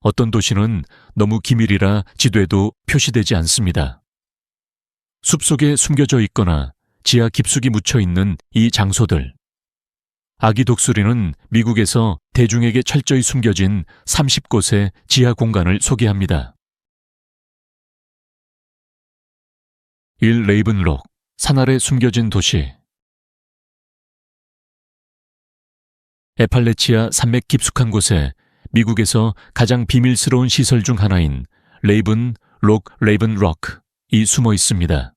어떤 도시는 너무 기밀이라 지도에도 표시되지 않습니다. 숲속에 숨겨져 있거나 지하 깊숙이 묻혀 있는 이 장소들. 아기 독수리는 미국에서 대중에게 철저히 숨겨진 30곳의 지하 공간을 소개합니다. 1. 레이븐록, 산 아래 숨겨진 도시. 에팔레치아 산맥 깊숙한 곳에 미국에서 가장 비밀스러운 시설 중 하나인 레이븐록이 숨어 있습니다.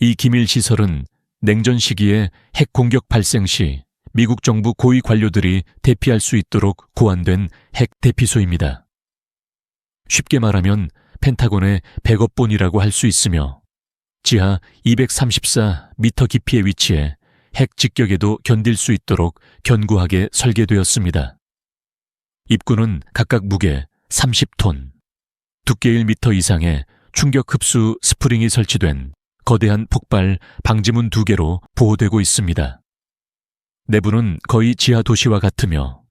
이 기밀 시설은 냉전 시기에 핵 공격 발생 시 미국 정부 고위 관료들이 대피할 수 있도록 고안된 핵 대피소입니다. 쉽게 말하면 펜타곤의 백업본이라고 할 수 있으며 지하 234m 깊이의 위치에 핵 직격에도 견딜 수 있도록 견고하게 설계되었습니다. 입구는 각각 무게 30톤, 두께 1m 이상의 충격 흡수 스프링이 설치된 거대한 폭발 방지문 2개로 보호되고 있습니다. 내부는 거의 지하 도시와 같으며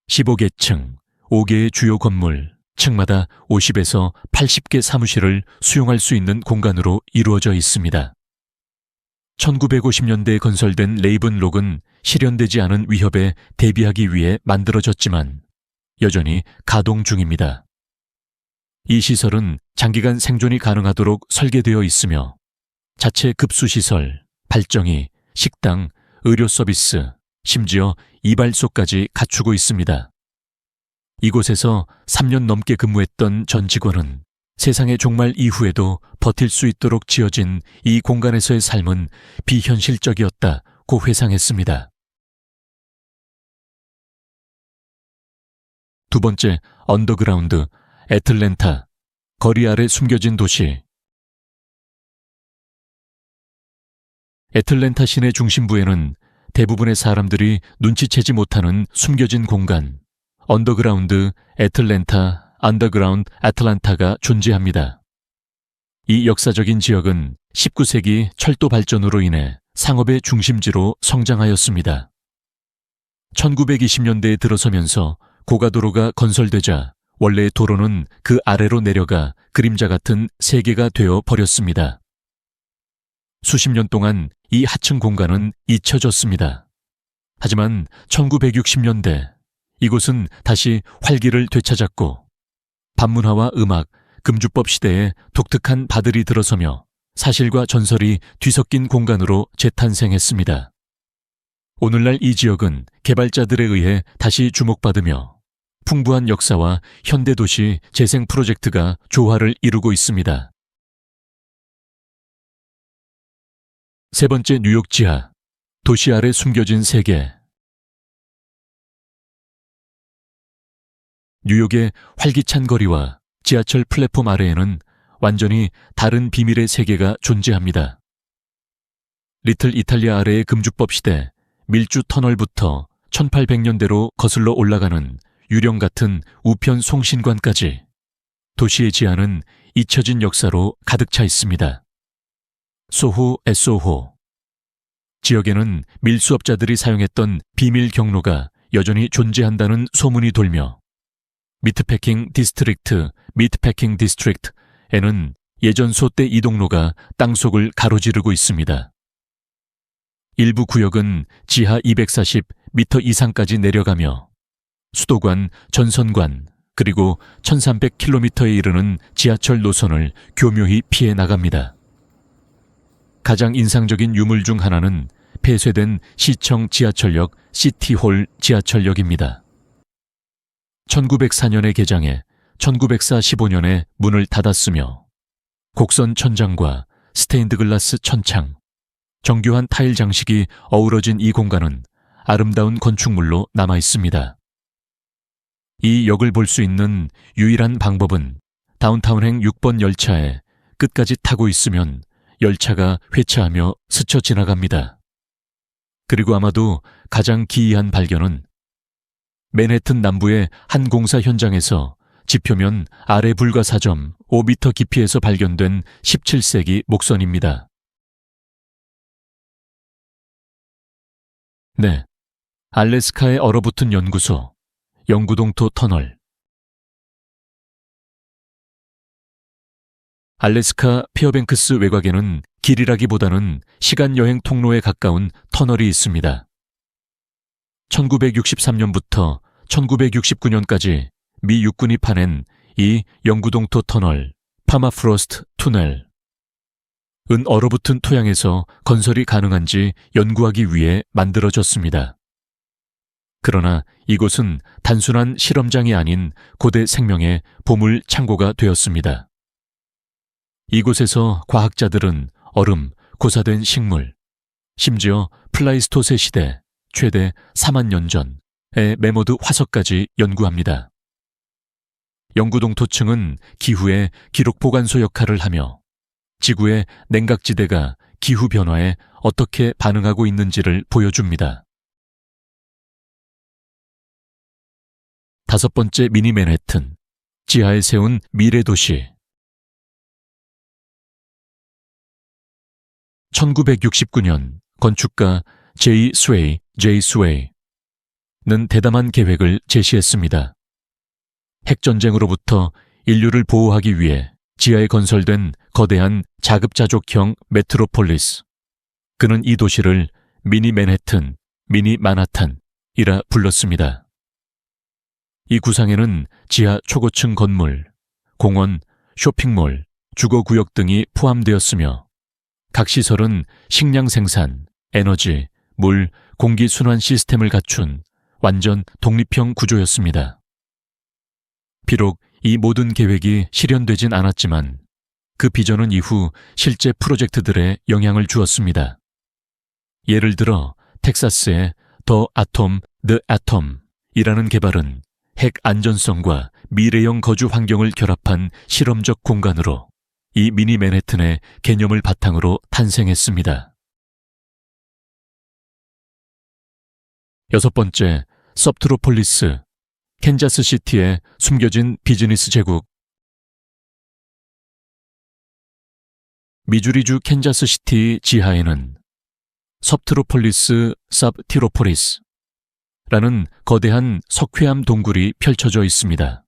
15개 층, 5개의 주요 건물, 층마다 50에서 80개 사무실을 수용할 수 있는 공간으로 이루어져 있습니다. 1950년대에 건설된 레이븐록은 실현되지 않은 위협에 대비하기 위해 만들어졌지만 여전히 가동 중입니다. 이 시설은 장기간 생존이 가능하도록 설계되어 있으며 자체 급수시설, 발정이, 식당, 의료 서비스, 심지어 이발소까지 갖추고 있습니다. 이곳에서 3년 넘게 근무했던 전 직원은 세상의 종말 이후에도 버틸 수 있도록 지어진 이 공간에서의 삶은 비현실적이었다고 회상했습니다. 두 번째, 언더그라운드, 애틀랜타, 거리 아래 숨겨진 도시. 애틀랜타 시내 중심부에는 대부분의 사람들이 눈치채지 못하는 숨겨진 공간, 언더그라운드 애틀랜타, 언더그라운드 애틀랜타가 존재합니다. 이 역사적인 지역은 19세기 철도 발전으로 인해 상업의 중심지로 성장하였습니다. 1920년대에 들어서면서 고가도로가 건설되자 원래의 도로는 그 아래로 내려가 그림자 같은 세계가 되어 버렸습니다. 수십 년 동안 이 하층 공간은 잊혀졌습니다. 하지만 1960년대 이곳은 다시 활기를 되찾았고 반문화와 음악, 금주법 시대에 독특한 바들이 들어서며 사실과 전설이 뒤섞인 공간으로 재탄생했습니다. 오늘날 이 지역은 개발자들에 의해 다시 주목받으며 풍부한 역사와 현대도시 재생 프로젝트가 조화를 이루고 있습니다. 세 번째, 뉴욕 지하, 도시 아래 숨겨진 세계. 뉴욕의 활기찬 거리와 지하철 플랫폼 아래에는 완전히 다른 비밀의 세계가 존재합니다. 리틀 이탈리아 아래의 금주법 시대 밀주 터널부터 1800년대로 거슬러 올라가는 유령 같은 우편 송신관까지 도시의 지하는 잊혀진 역사로 가득 차 있습니다. 소호, 에소호. 지역에는 밀수업자들이 사용했던 비밀 경로가 여전히 존재한다는 소문이 돌며 미트패킹 디스트릭트에는 예전 소떼 이동로가 땅속을 가로지르고 있습니다. 일부 구역은 지하 240m 이상까지 내려가며 수도관, 전선관, 그리고 1300km에 이르는 지하철 노선을 교묘히 피해 나갑니다. 가장 인상적인 유물 중 하나는 폐쇄된 시청 지하철역 시티홀 지하철역입니다. 1904년에 개장해 1945년에 문을 닫았으며 곡선 천장과 스테인드 글라스 천창, 정교한 타일 장식이 어우러진 이 공간은 아름다운 건축물로 남아 있습니다. 이 역을 볼 수 있는 유일한 방법은 다운타운행 6번 열차에 끝까지 타고 있으면 열차가 회차하며 스쳐 지나갑니다. 그리고 아마도 가장 기이한 발견은 맨해튼 남부의 한 공사 현장에서 지표면 아래 불과사점 5m 깊이에서 발견된 17세기 목선입니다. 네, 알래스카에 얼어붙은 연구소, 영구동토 터널. 알래스카 페어뱅크스 외곽에는 길이라기보다는 시간 여행 통로에 가까운 터널이 있습니다. 1963년부터 1969년까지 미 육군이 파낸 이 영구동토 터널, 파마프로스트 투넬. 은 얼어붙은 토양에서 건설이 가능한지 연구하기 위해 만들어졌습니다. 그러나 이곳은 단순한 실험장이 아닌 고대 생명의 보물 창고가 되었습니다. 이곳에서 과학자들은 얼음, 고사된 식물, 심지어 플라이스토세 시대 최대 4만 년 전의 메모드 화석까지 연구합니다. 영구동토층은 기후의 기록 보관소 역할을 하며 지구의 냉각지대가 기후 변화에 어떻게 반응하고 있는지를 보여줍니다. 5번째 미니 맨해튼, 지하에 세운 미래 도시. 1969년 건축가 J. 스웨이는 대담한 계획을 제시했습니다. 핵전쟁으로부터 인류를 보호하기 위해 지하에 건설된 거대한 자급자족형 메트로폴리스. 그는 이 도시를 미니 맨해튼, 미니 마나탄이라 불렀습니다. 이 구상에는 지하 초고층 건물, 공원, 쇼핑몰, 주거구역 등이 포함되었으며 각 시설은 식량 생산, 에너지, 물, 공기 순환 시스템을 갖춘 완전 독립형 구조였습니다. 비록 이 모든 계획이 실현되진 않았지만 그 비전은 이후 실제 프로젝트들에 영향을 주었습니다. 예를 들어 텍사스의 The Atom이라는 개발은 핵 안전성과 미래형 거주 환경을 결합한 실험적 공간으로 이 미니 맨해튼의 개념을 바탕으로 탄생했습니다. 6번째, 서프트로폴리스, 캔자스시티의 숨겨진 비즈니스 제국. 미주리주 캔자스시티 지하에는 서프트로폴리스 삽티로포리스라는 거대한 석회암 동굴이 펼쳐져 있습니다.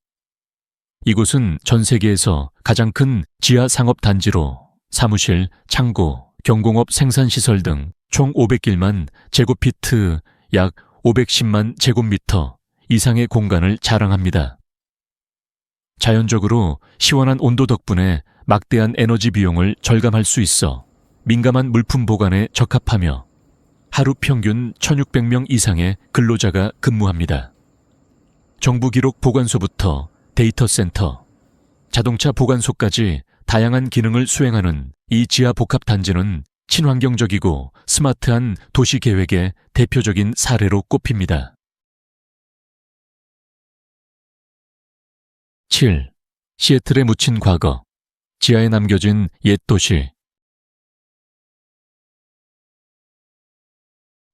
이곳은 전 세계에서 가장 큰 지하 상업 단지로 사무실, 창고, 경공업 생산시설 등 총 500길만 제곱피트 약 510만 제곱미터 이상의 공간을 자랑합니다. 자연적으로 시원한 온도 덕분에 막대한 에너지 비용을 절감할 수 있어 민감한 물품 보관에 적합하며 하루 평균 1,600명 이상의 근로자가 근무합니다. 정부 기록 보관소부터 데이터 센터, 자동차 보관소까지 다양한 기능을 수행하는 이 지하 복합 단지는 친환경적이고 스마트한 도시 계획의 대표적인 사례로 꼽힙니다. 7. 시애틀에 묻힌 과거, 지하에 남겨진 옛 도시.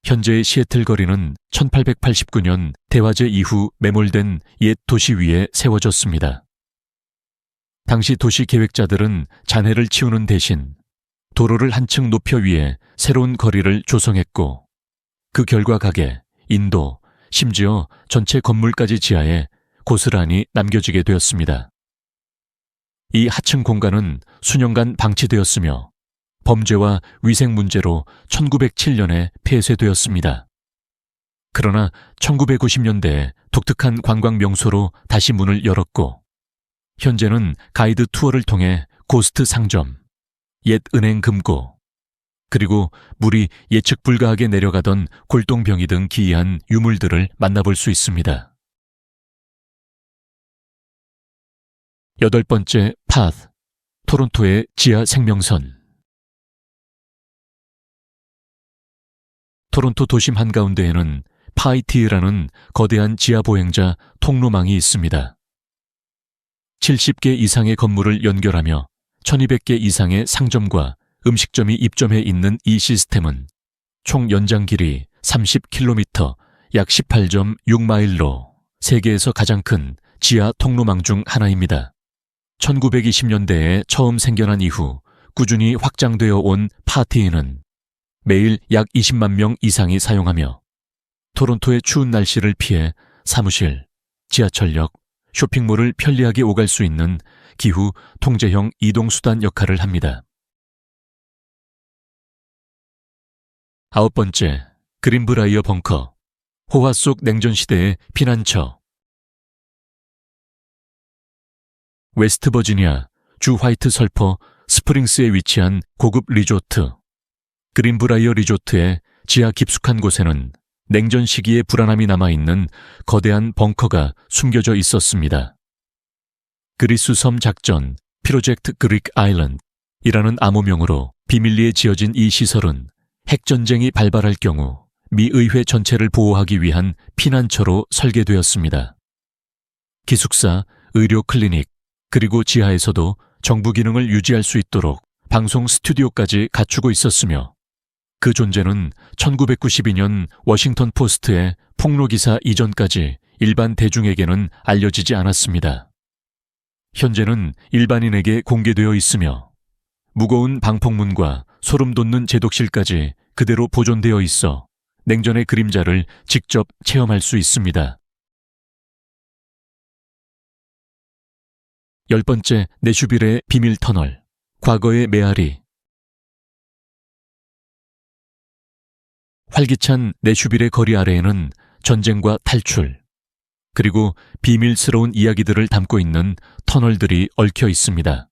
현재의 시애틀 거리는 1889년 대화제 이후 매몰된 옛 도시 위에 세워졌습니다. 당시 도시 계획자들은 잔해를 치우는 대신 도로를 한층 높여 위에 새로운 거리를 조성했고 그 결과 가게, 인도, 심지어 전체 건물까지 지하에 고스란히 남겨지게 되었습니다. 이 하층 공간은 수년간 방치되었으며 범죄와 위생 문제로 1907년에 폐쇄되었습니다. 그러나 1990년대에 독특한 관광 명소로 다시 문을 열었고 현재는 가이드 투어를 통해 고스트 상점, 옛 은행 금고, 그리고 물이 예측 불가하게 내려가던 골동병이 등 기이한 유물들을 만나볼 수 있습니다. 8번째, 파th, 토론토의 지하 생명선. 토론토 도심 한가운데에는 파이티라는 거대한 지하 보행자 통로망이 있습니다. 70개 이상의 건물을 연결하며 1200개 이상의 상점과 음식점이 입점해 있는 이 시스템은 총 연장 길이 30km, 약 18.6마일로 세계에서 가장 큰 지하 통로망 중 하나입니다. 1920년대에 처음 생겨난 이후 꾸준히 확장되어 온 파티는 매일 약 20만 명 이상이 사용하며 토론토의 추운 날씨를 피해 사무실, 지하철역, 쇼핑몰을 편리하게 오갈 수 있는 기후 통제형 이동수단 역할을 합니다. 9번째, 그린브라이어 벙커, 호화 속 냉전시대의 피난처. 웨스트버지니아 주 화이트 설퍼 스프링스에 위치한 고급 리조트, 그린브라이어 리조트의 지하 깊숙한 곳에는 냉전 시기의 불안함이 남아있는 거대한 벙커가 숨겨져 있었습니다. 그리스 섬 작전 프로젝트 그릭 아일랜드이라는 암호명으로 비밀리에 지어진 이 시설은 핵전쟁이 발발할 경우 미 의회 전체를 보호하기 위한 피난처로 설계되었습니다. 기숙사, 의료 클리닉, 그리고 지하에서도 정부 기능을 유지할 수 있도록 방송 스튜디오까지 갖추고 있었으며 그 존재는 1992년 워싱턴 포스트의 폭로 기사 이전까지 일반 대중에게는 알려지지 않았습니다. 현재는 일반인에게 공개되어 있으며 무거운 방폭문과 소름 돋는 제독실까지 그대로 보존되어 있어 냉전의 그림자를 직접 체험할 수 있습니다. 10번째, 내슈빌의 비밀 터널, 과거의 메아리. 활기찬 내슈빌의 거리 아래에는 전쟁과 탈출, 그리고 비밀스러운 이야기들을 담고 있는 터널들이 얽혀 있습니다.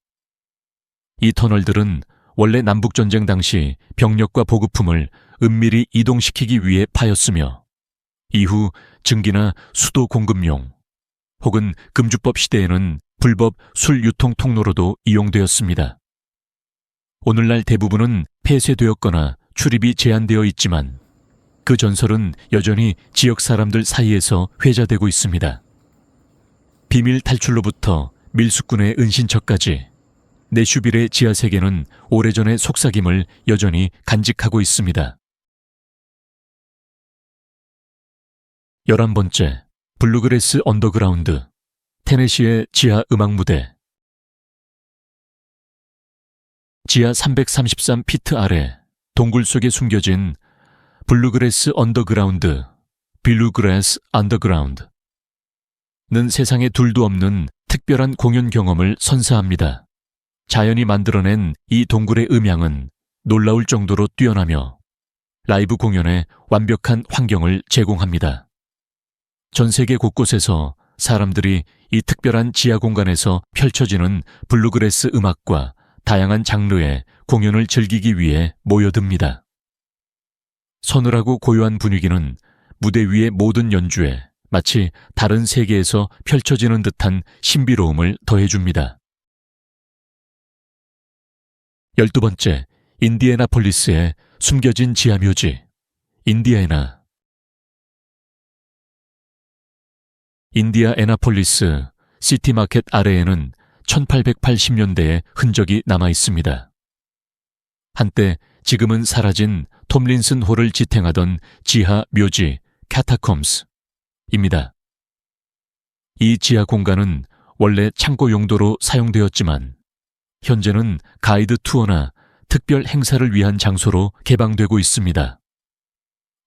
이 터널들은 원래 남북전쟁 당시 병력과 보급품을 은밀히 이동시키기 위해 파였으며 이후 증기나 수도 공급용 혹은 금주법 시대에는 불법 술 유통 통로로도 이용되었습니다. 오늘날 대부분은 폐쇄되었거나 출입이 제한되어 있지만 그 전설은 여전히 지역 사람들 사이에서 회자되고 있습니다. 비밀 탈출로부터 밀수꾼의 은신처까지 내슈빌의 지하세계는 오래전의 속삭임을 여전히 간직하고 있습니다. 11번째, 블루그래스 언더그라운드, 테네시의 지하 음악무대. 지하 333피트 아래 동굴 속에 숨겨진 블루그래스 언더그라운드, 블루그래스 언더그라운드는 세상에 둘도 없는 특별한 공연 경험을 선사합니다. 자연이 만들어낸 이 동굴의 음향은 놀라울 정도로 뛰어나며 라이브 공연에 완벽한 환경을 제공합니다. 전 세계 곳곳에서 사람들이 이 특별한 지하 공간에서 펼쳐지는 블루그래스 음악과 다양한 장르의 공연을 즐기기 위해 모여듭니다. 서늘하고 고요한 분위기는 무대 위의 모든 연주에 마치 다른 세계에서 펼쳐지는 듯한 신비로움을 더해줍니다. 12번째, 인디애나폴리스의 숨겨진 지하묘지, 인디애나. 인디애나폴리스 시티마켓 아래에는 1880년대의 흔적이 남아 있습니다. 한때 지금은 사라진 톰린슨 홀을 지탱하던 지하 묘지 카타콤스입니다. 이 지하 공간은 원래 창고 용도로 사용되었지만 현재는 가이드 투어나 특별 행사를 위한 장소로 개방되고 있습니다.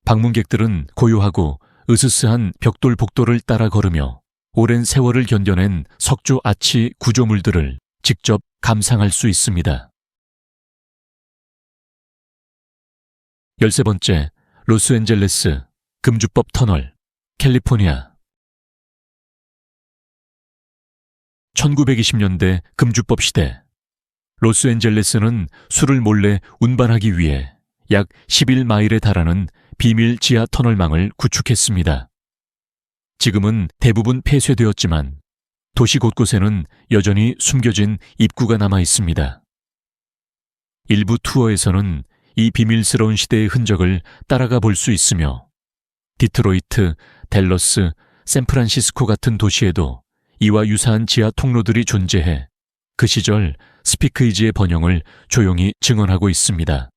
방문객들은 고요하고 으스스한 벽돌 복도를 따라 걸으며 오랜 세월을 견뎌낸 석조 아치 구조물들을 직접 감상할 수 있습니다. 13번째, 로스앤젤레스 금주법 터널, 캘리포니아. 1920년대 금주법 시대, 로스앤젤레스는 술을 몰래 운반하기 위해 약 11마일에 달하는 비밀 지하 터널망을 구축했습니다. 지금은 대부분 폐쇄되었지만 도시 곳곳에는 여전히 숨겨진 입구가 남아 있습니다. 일부 투어에서는 이 비밀스러운 시대의 흔적을 따라가 볼 수 있으며 디트로이트, 댈러스, 샌프란시스코 같은 도시에도 이와 유사한 지하 통로들이 존재해 그 시절 스피크이지의 번영을 조용히 증언하고 있습니다.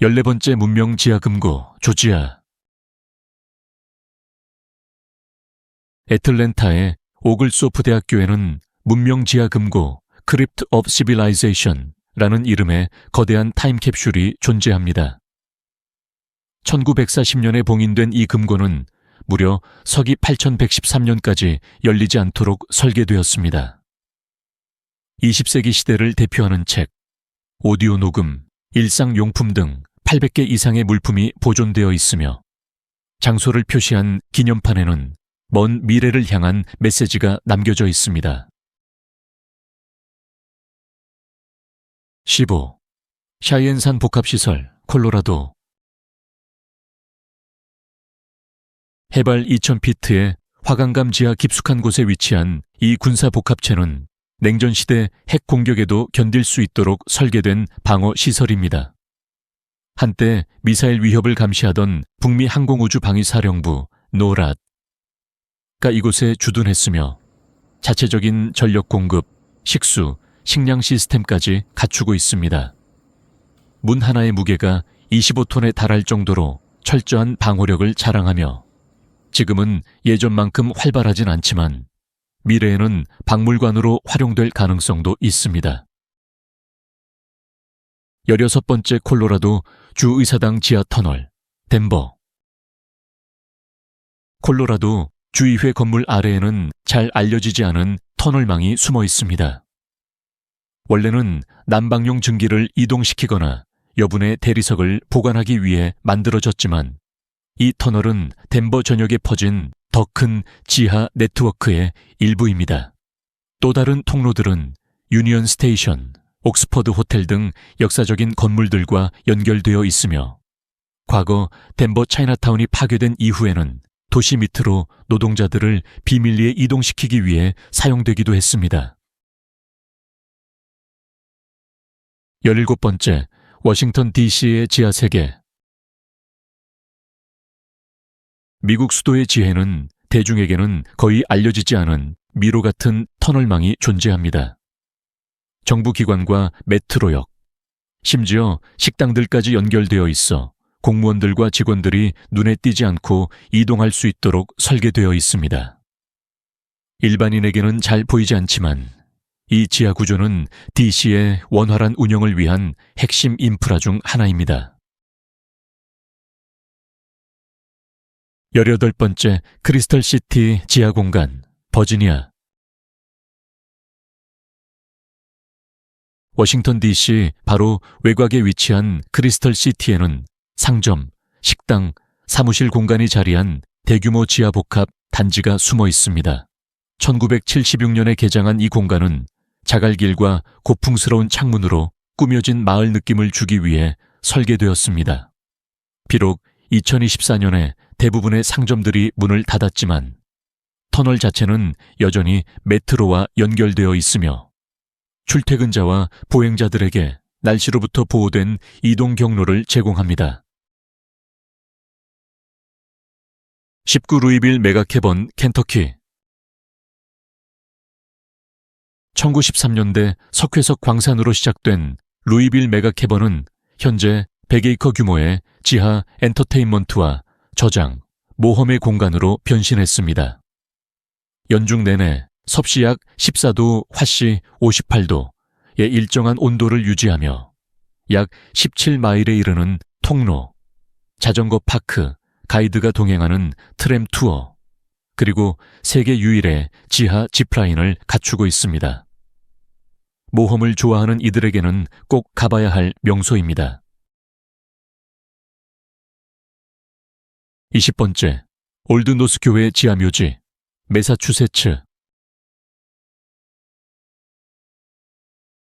14번째 문명 지하 금고, 조지아. 애틀랜타의 오글소프 대학교에는 문명 지하 금고, 크립트 오브 시빌라이제이션라는 이름의 거대한 타임캡슐이 존재합니다. 1940년에 봉인된 이 금고는 무려 서기 8113년까지 열리지 않도록 설계되었습니다. 20세기 시대를 대표하는 책, 오디오 녹음, 일상용품 등 800개 이상의 물품이 보존되어 있으며 장소를 표시한 기념판에는 먼 미래를 향한 메시지가 남겨져 있습니다. 15. 샤이엔산 복합시설, 콜로라도. 해발 2000피트의 화강감 지하 깊숙한 곳에 위치한 이 군사복합체는 냉전시대 핵 공격에도 견딜 수 있도록 설계된 방어시설입니다. 한때 미사일 위협을 감시하던 북미 항공우주방위사령부 노랏가 이곳에 주둔했으며 자체적인 전력 공급, 식수, 식량 시스템까지 갖추고 있습니다. 문 하나의 무게가 25톤에 달할 정도로 철저한 방호력을 자랑하며 지금은 예전만큼 활발하진 않지만 미래에는 박물관으로 활용될 가능성도 있습니다. 16번째 콜로라도 주의사당 지하 터널, 덴버. 콜로라도 주의회 건물 아래에는 잘 알려지지 않은 터널망이 숨어 있습니다. 원래는 난방용 증기를 이동시키거나 여분의 대리석을 보관하기 위해 만들어졌지만 이 터널은 덴버 전역에 퍼진 더 큰 지하 네트워크의 일부입니다. 또 다른 통로들은 유니언 스테이션, 옥스퍼드 호텔 등 역사적인 건물들과 연결되어 있으며 과거 덴버 차이나타운이 파괴된 이후에는 도시 밑으로 노동자들을 비밀리에 이동시키기 위해 사용되기도 했습니다. 17번째, 워싱턴 DC의 지하 세계. 미국 수도의 지혜는 대중에게는 거의 알려지지 않은 미로 같은 터널망이 존재합니다. 정부기관과 메트로역, 심지어 식당들까지 연결되어 있어 공무원들과 직원들이 눈에 띄지 않고 이동할 수 있도록 설계되어 있습니다. 일반인에게는 잘 보이지 않지만 이 지하 구조는 DC의 원활한 운영을 위한 핵심 인프라 중 하나입니다. 18번째 크리스털시티 지하 공간, 버지니아. 워싱턴 DC 바로 외곽에 위치한 크리스털시티에는 상점, 식당, 사무실 공간이 자리한 대규모 지하 복합 단지가 숨어 있습니다. 1976년에 개장한 이 공간은 자갈길과 고풍스러운 창문으로 꾸며진 마을 느낌을 주기 위해 설계되었습니다. 비록 2024년에 대부분의 상점들이 문을 닫았지만 터널 자체는 여전히 메트로와 연결되어 있으며 출퇴근자와 보행자들에게 날씨로부터 보호된 이동 경로를 제공합니다. 19 루이빌 메가캐번, 켄터키. 1913년대 석회석 광산으로 시작된 루이빌 메가캐번은 현재 100에이커 규모의 지하 엔터테인먼트와 저장, 모험의 공간으로 변신했습니다. 연중 내내 섭씨 약 14도, 화씨 58도의 일정한 온도를 유지하며 약 17마일에 이르는 통로, 자전거 파크, 가이드가 동행하는 트램 투어, 그리고 세계 유일의 지하 지프라인을 갖추고 있습니다. 모험을 좋아하는 이들에게는 꼭 가봐야 할 명소입니다. 20번째, 올드노스 교회 지하묘지, 매사추세츠.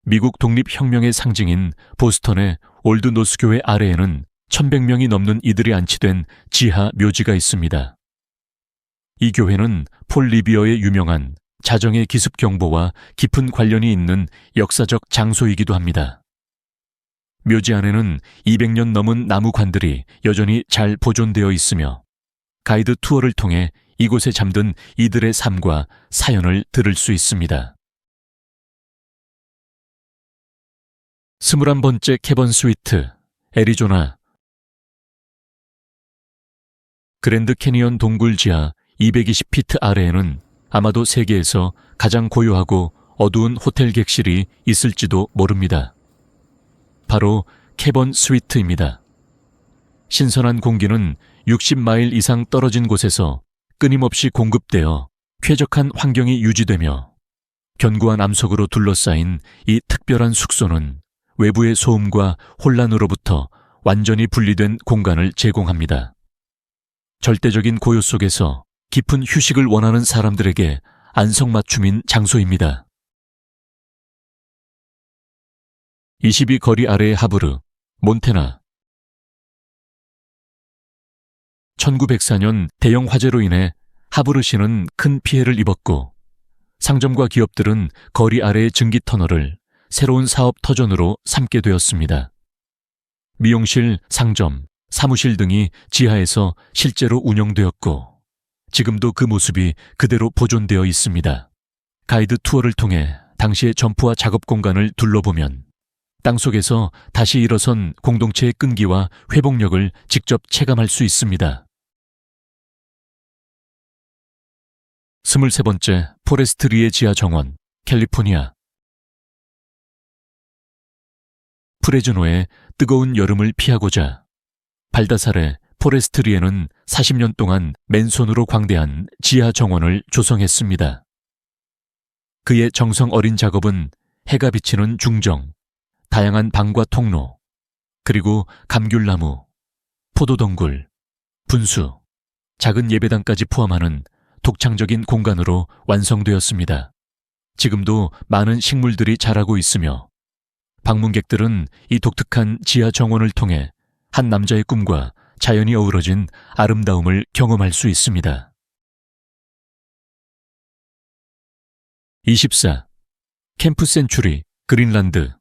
미국 독립혁명의 상징인 보스턴의 올드노스 교회 아래에는 1100명이 넘는 이들이 안치된 지하 묘지가 있습니다. 이 교회는 폴 리비어의 유명한 자정의 기습 경보와 깊은 관련이 있는 역사적 장소이기도 합니다. 묘지 안에는 200년 넘은 나무관들이 여전히 잘 보존되어 있으며 가이드 투어를 통해 이곳에 잠든 이들의 삶과 사연을 들을 수 있습니다. 21번째 캐번 스위트, 애리조나. 그랜드 캐니언 동굴 지하 220피트 아래에는 아마도 세계에서 가장 고요하고 어두운 호텔 객실이 있을지도 모릅니다. 바로 캐번 스위트입니다. 신선한 공기는 60마일 이상 떨어진 곳에서 끊임없이 공급되어 쾌적한 환경이 유지되며 견고한 암석으로 둘러싸인 이 특별한 숙소는 외부의 소음과 혼란으로부터 완전히 분리된 공간을 제공합니다. 절대적인 고요 속에서 깊은 휴식을 원하는 사람들에게 안성맞춤인 장소입니다. 22거리 아래의 하브르, 몬테나. 1904년 대형 화재로 인해 하브르시는 큰 피해를 입었고 상점과 기업들은 거리 아래의 증기터널을 새로운 사업 터전으로 삼게 되었습니다. 미용실, 상점, 사무실 등이 지하에서 실제로 운영되었고 지금도 그 모습이 그대로 보존되어 있습니다. 가이드 투어를 통해 당시의 점포와 작업 공간을 둘러보면 땅속에서 다시 일어선 공동체의 끈기와 회복력을 직접 체감할 수 있습니다. 23번째 포레스트리의 지하 정원, 캘리포니아. 프레즈노의 뜨거운 여름을 피하고자 발다사레 포레스트리에는 40년 동안 맨손으로 광대한 지하 정원을 조성했습니다. 그의 정성 어린 작업은 해가 비치는 중정, 다양한 방과 통로, 그리고 감귤나무, 포도덩굴, 분수, 작은 예배당까지 포함하는 독창적인 공간으로 완성되었습니다. 지금도 많은 식물들이 자라고 있으며 방문객들은 이 독특한 지하 정원을 통해 한 남자의 꿈과 자연이 어우러진 아름다움을 경험할 수 있습니다. 24. 캠프 센츄리, 그린란드.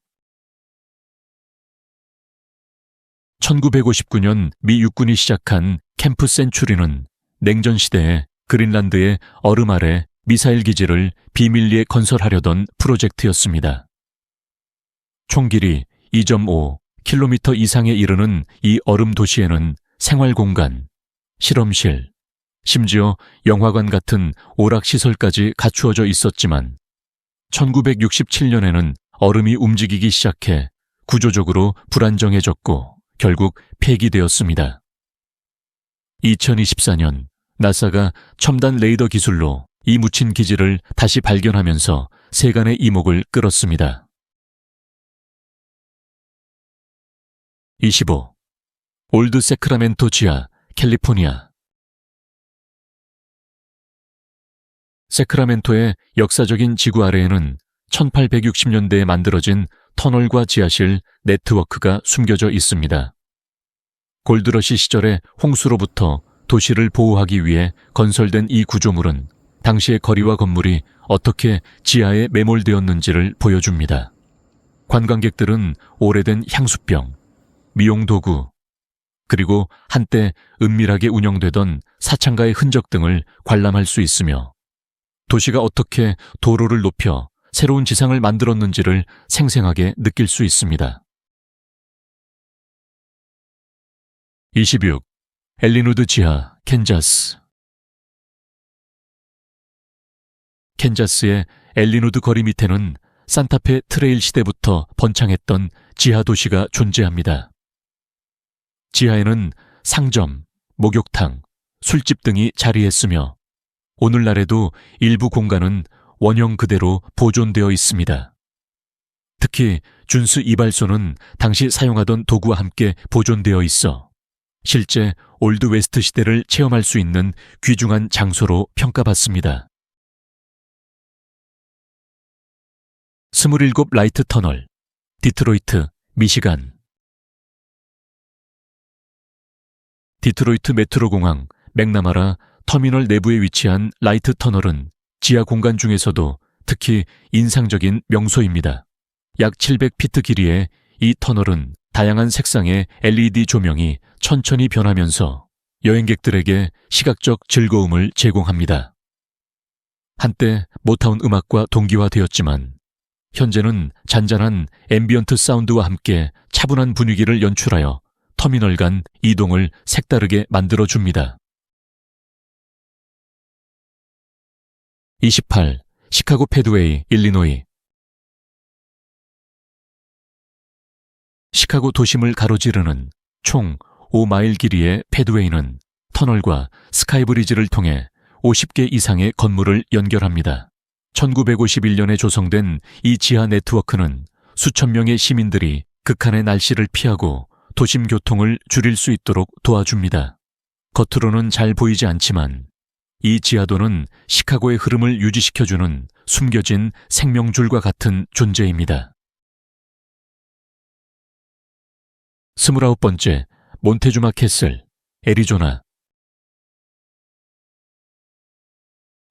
1959년 미 육군이 시작한 캠프 센츄리는 냉전 시대에 그린란드의 얼음 아래 미사일 기지를 비밀리에 건설하려던 프로젝트였습니다. 총 길이 2.5km 이상에 이르는 이 얼음 도시에는 생활공간, 실험실, 심지어 영화관 같은 오락시설까지 갖추어져 있었지만 1967년에는 얼음이 움직이기 시작해 구조적으로 불안정해졌고 결국 폐기되었습니다. 2024년 나사가 첨단 레이더 기술로 이 묻힌 기지를 다시 발견하면서 세간의 이목을 끌었습니다. 25. 올드 세크라멘토 지하, 캘리포니아. 세크라멘토의 역사적인 지구 아래에는 1860년대에 만들어진 터널과 지하실 네트워크가 숨겨져 있습니다. 골드러시 시절의 홍수로부터 도시를 보호하기 위해 건설된 이 구조물은 당시의 거리와 건물이 어떻게 지하에 매몰되었는지를 보여줍니다. 관광객들은 오래된 향수병, 미용도구, 그리고 한때 은밀하게 운영되던 사창가의 흔적 등을 관람할 수 있으며 도시가 어떻게 도로를 높여 새로운 지상을 만들었는지를 생생하게 느낄 수 있습니다. 26. 엘린우드 지하, 캔자스. 캔자스의 엘린우드 거리 밑에는 산타페 트레일 시대부터 번창했던 지하 도시가 존재합니다. 지하에는 상점, 목욕탕, 술집 등이 자리했으며 오늘날에도 일부 공간은 원형 그대로 보존되어 있습니다. 특히 준스 이발소는 당시 사용하던 도구와 함께 보존되어 있어 실제 올드 웨스트 시대를 체험할 수 있는 귀중한 장소로 평가받습니다. 27 라이트 터널, 디트로이트, 미시간. 디트로이트 메트로공항 맥나마라 터미널 내부에 위치한 라이트 터널은 지하 공간 중에서도 특히 인상적인 명소입니다. 약 700피트 길이의 이 터널은 다양한 색상의 LED 조명이 천천히 변하면서 여행객들에게 시각적 즐거움을 제공합니다. 한때 모타운 음악과 동기화되었지만 현재는 잔잔한 앰비언트 사운드와 함께 차분한 분위기를 연출하여 터미널 간 이동을 색다르게 만들어줍니다. 28. 시카고 패드웨이, 일리노이. 시카고 도심을 가로지르는 총 5마일 길이의 패드웨이는 터널과 스카이브리지를 통해 50개 이상의 건물을 연결합니다. 1951년에 조성된 이 지하 네트워크는 수천 명의 시민들이 극한의 날씨를 피하고 도심 교통을 줄일 수 있도록 도와줍니다. 겉으로는 잘 보이지 않지만 이 지하도는 시카고의 흐름을 유지시켜주는 숨겨진 생명줄과 같은 존재입니다. 29번째, 몬테주마 캐슬, 애리조나.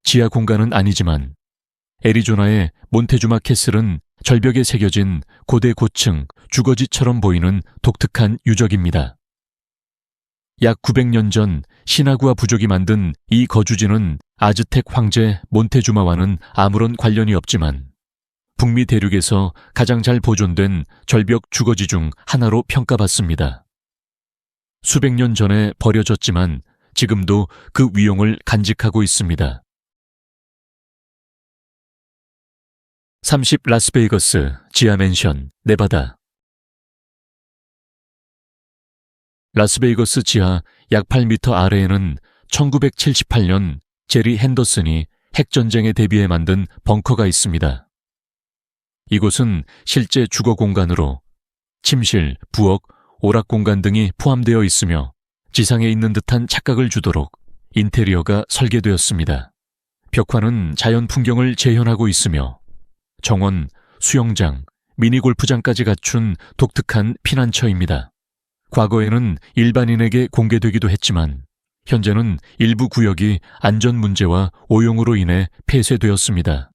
지하 공간은 아니지만 애리조나의 몬테주마 캐슬은 절벽에 새겨진 고대 고층 주거지처럼 보이는 독특한 유적입니다. 약 900년 전 시나구아 부족이 만든 이 거주지는 아즈텍 황제 몬테주마와는 아무런 관련이 없지만 북미 대륙에서 가장 잘 보존된 절벽 주거지 중 하나로 평가받습니다. 수백 년 전에 버려졌지만 지금도 그 위용을 간직하고 있습니다. 30 라스베이거스 지하 맨션, 네바다. 라스베이거스 지하 약 8m 아래에는 1978년 제리 핸더슨이 핵전쟁에 대비해 만든 벙커가 있습니다. 이곳은 실제 주거 공간으로 침실, 부엌, 오락 공간 등이 포함되어 있으며 지상에 있는 듯한 착각을 주도록 인테리어가 설계되었습니다. 벽화는 자연 풍경을 재현하고 있으며 정원, 수영장, 미니골프장까지 갖춘 독특한 피난처입니다. 과거에는 일반인에게 공개되기도 했지만 현재는 일부 구역이 안전 문제와 오용으로 인해 폐쇄되었습니다.